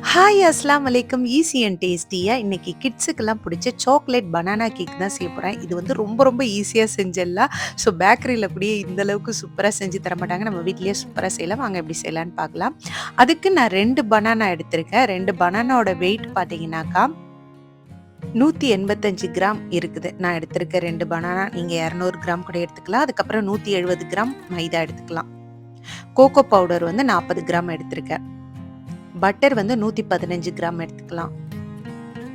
Hi அஸ்லாம் வலைக்கம். Easy and டேஸ்டியாக இன்றைக்கி கிட்ஸுக்கெல்லாம் பிடிச்ச சாக்லேட் பனானா கேக் தான் செய்ய போகிறேன். இது வந்து ரொம்ப ரொம்ப ஈஸியாக செஞ்சிடலாம். ஸோ பேக்கரியில் அப்படியே இந்தளவுக்கு சூப்பராக செஞ்சு தர மாட்டாங்க. நம்ம வீட்லேயே சூப்பராக செய்யலாம். வாங்க எப்படி செய்யலான்னு பார்க்கலாம். அதுக்கு நான் 2 பனானா எடுத்திருக்கேன். 2 பனானாவோட வெயிட் பார்த்தீங்கன்னாக்கா 185 கிராம் இருக்குது. நான் எடுத்திருக்க 2 பனானா. நீங்கள் 200 கிராம் கூட எடுத்துக்கலாம். அதுக்கப்புறம் 170 கிராம் மைதா எடுத்துக்கலாம். கோகோ பவுடர் வந்து 40 கிராம் எடுத்திருக்கேன். பட்டர் வந்து 115 கிராம் எடுத்துக்கலாம்.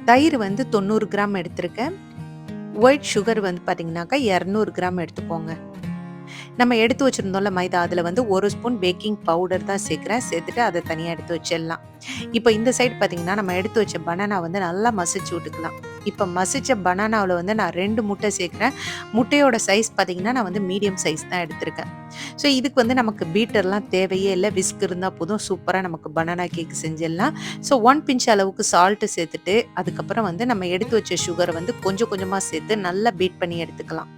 தயிர் வந்து 90 கிராம் எடுத்திருக்கேன். ஒயிட் சுகர் வந்து பார்த்தீங்கன்னாக்கா 200 கிராம் எடுத்துக்கோங்க. நம்ம எடுத்து வச்சுருந்தோம்ல மைதா, அதில் வந்து 1 ஸ்பூன் பேக்கிங் பவுடர் தான் சேர்க்குறேன். சேர்த்துட்டு அதை தனியாக எடுத்து வச்சிடலாம். இப்போ இந்த சைடு பார்த்தீங்கன்னா நம்ம எடுத்து வச்ச பனானா வந்து நல்லா மசிச்சு விட்டுக்கலாம். இப்போ மசிச்ச பனானாவில் வந்து நான் 2 முட்டை சேர்க்குறேன். முட்டையோட சைஸ் பார்த்தீங்கன்னா நான் வந்து மீடியம் சைஸ் தான் எடுத்திருக்கேன். ஸோ இதுக்கு வந்து நமக்கு பீட்டர்லாம் தேவையே இல்லை. விஸ்க் இருந்தால் போதும், சூப்பராக நமக்கு பனானா கேக் செஞ்சிடலாம். ஸோ 1 பிஞ்ச் அளவுக்கு சால்ட்டு சேர்த்துட்டு அதுக்கப்புறம் வந்து நம்ம எடுத்து வச்ச சுகரை வந்து கொஞ்சம் கொஞ்சமாக சேர்த்து நல்லா பீட் பண்ணி எடுத்துக்கலாம்.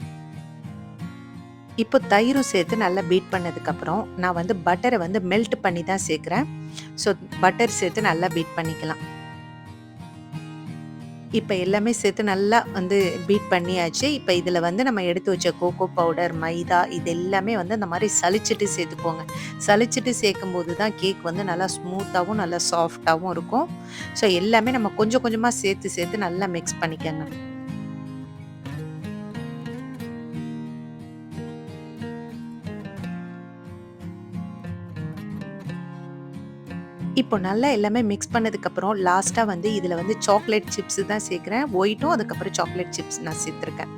இப்போ தயிரும் சேர்த்து நல்லா பீட் பண்ணதுக்கப்புறம் நான் வந்து பட்டரை வந்து மெல்ட் பண்ணி தான் சேர்க்குறேன். ஸோ பட்டர் சேர்த்து நல்லா பீட் பண்ணிக்கலாம். இப்போ எல்லாமே சேர்த்து நல்லா வந்து பீட் பண்ணியாச்சு. இப்போ இதில் வந்து நம்ம எடுத்து வச்ச கோகோ பவுடர், மைதா இது எல்லாமே வந்து அந்த மாதிரி சலிச்சிட்டு சேர்த்துக்கோங்க. சலிச்சிட்டு சேர்க்கும்போது தான் கேக் வந்து நல்லா ஸ்மூத்தாகவும் நல்லா சாஃப்டாகவும் இருக்கும். ஸோ எல்லாமே நம்ம கொஞ்சம் கொஞ்சமாக சேர்த்து நல்லா மிக்ஸ் பண்ணிக்கோங்க. இப்போ நல்லா எல்லாமே மிக்ஸ் பண்ணதுக்கப்புறம் லாஸ்ட்டாக வந்து இதில் வந்து சாக்லேட் சிப்ஸ் தான் சேர்க்குறேன். ஒயிட்டும் அதுக்கப்புறம் சாக்லேட் சிப்ஸ் நான் சேர்த்துருக்கேன்.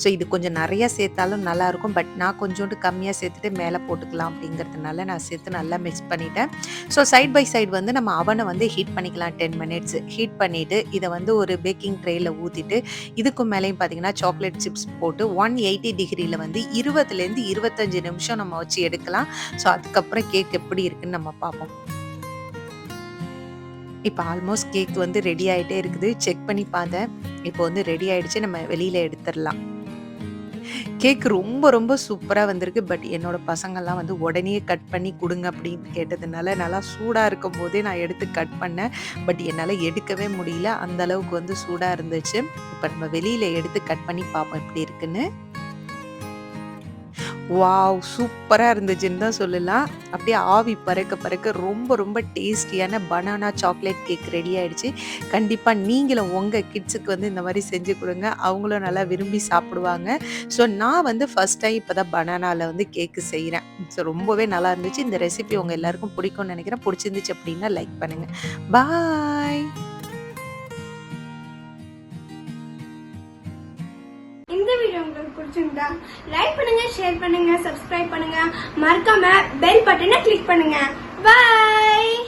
ஸோ இது கொஞ்சம் நிறையா சேர்த்தாலும் நல்லாயிருக்கும். பட் நான் கொஞ்சோண்டு கம்மியாக சேர்த்துட்டு மேலே போட்டுக்கலாம் அப்படிங்கிறதுனால நான் சேர்த்து நல்லா மிக்ஸ் பண்ணிட்டேன். ஸோ சைட் பை சைடு வந்து நம்ம அவனை வந்து ஹீட் பண்ணிக்கலாம். 10 மினிட்ஸ் ஹீட் பண்ணிவிட்டு இதை வந்து ஒரு பேக்கிங் ட்ரேயில் ஊற்றிட்டு இதுக்கும் மேலேயும் பார்த்தீங்கன்னா சாக்லேட் சிப்ஸ் போட்டு 180 டிகிரியில் வந்து 20லேருந்து 25 நிமிஷம் நம்ம வச்சு எடுக்கலாம். ஸோ அதுக்கப்புறம் கேக் எப்படி இருக்குன்னு நம்ம பார்ப்போம். இப்போ ஆல்மோஸ்ட் கேக் வந்து ரெடி ஆகிட்டே இருக்குது. செக் பண்ணி பார்த்தேன். இப்போ வந்து ரெடி ஆகிடுச்சு. நம்ம வெளியில் எடுத்துடலாம். கேக் ரொம்ப ரொம்ப சூப்பராக வந்திருக்கு. பட் என்னோட பசங்கள்லாம் வந்து உடனே கட் பண்ணி கொடுங்க அப்படின்னு கேட்டதுனால நல்லா சூடாக இருக்கும் போதே நான் எடுத்து கட் பண்ணேன். பட் என்னால் எடுக்கவே முடியல. அந்த அளவுக்கு வந்து சூடாக இருந்துச்சு. இப்போ நம்ம வெளியில் எடுத்து கட் பண்ணி பார்ப்போம் எப்படி இருக்குன்னு. வாவ்! சூப்பராக இருந்துச்சுன்னு தான் சொல்லலாம். அப்படியே ஆவி பறக்க பறக்க ரொம்ப ரொம்ப டேஸ்டியான பனானா சாக்லேட் கேக் ரெடி ஆகிடுச்சு. கண்டிப்பாக நீங்களும் உங்கள் கிட்ஸுக்கு வந்து இந்த மாதிரி செஞ்சு கொடுங்க. அவங்களும் நல்லா விரும்பி சாப்பிடுவாங்க. ஸோ நான் வந்து ஃபஸ்ட் டைம் இப்போ தான் பனானாவில் வந்து கேக்கு செய்கிறேன். ஸோ ரொம்பவே நல்லா இருந்துச்சு. இந்த ரெசிபி உங்கள் எல்லாருக்கும் பிடிக்கும்னு நினைக்கிறேன். பிடிச்சிருந்துச்சு அப்படின்னா லைக் பண்ணுங்கள். பாய். இந்த வீடியோ உங்களுக்கு பிடிச்சிருந்தா லைக் பண்ணுங்க, ஷேர் பண்ணுங்க, சப்ஸ்கிரைப் பண்ணுங்க, மறக்காம பெல் பட்டனை கிளிக் பண்ணுங்க. பை.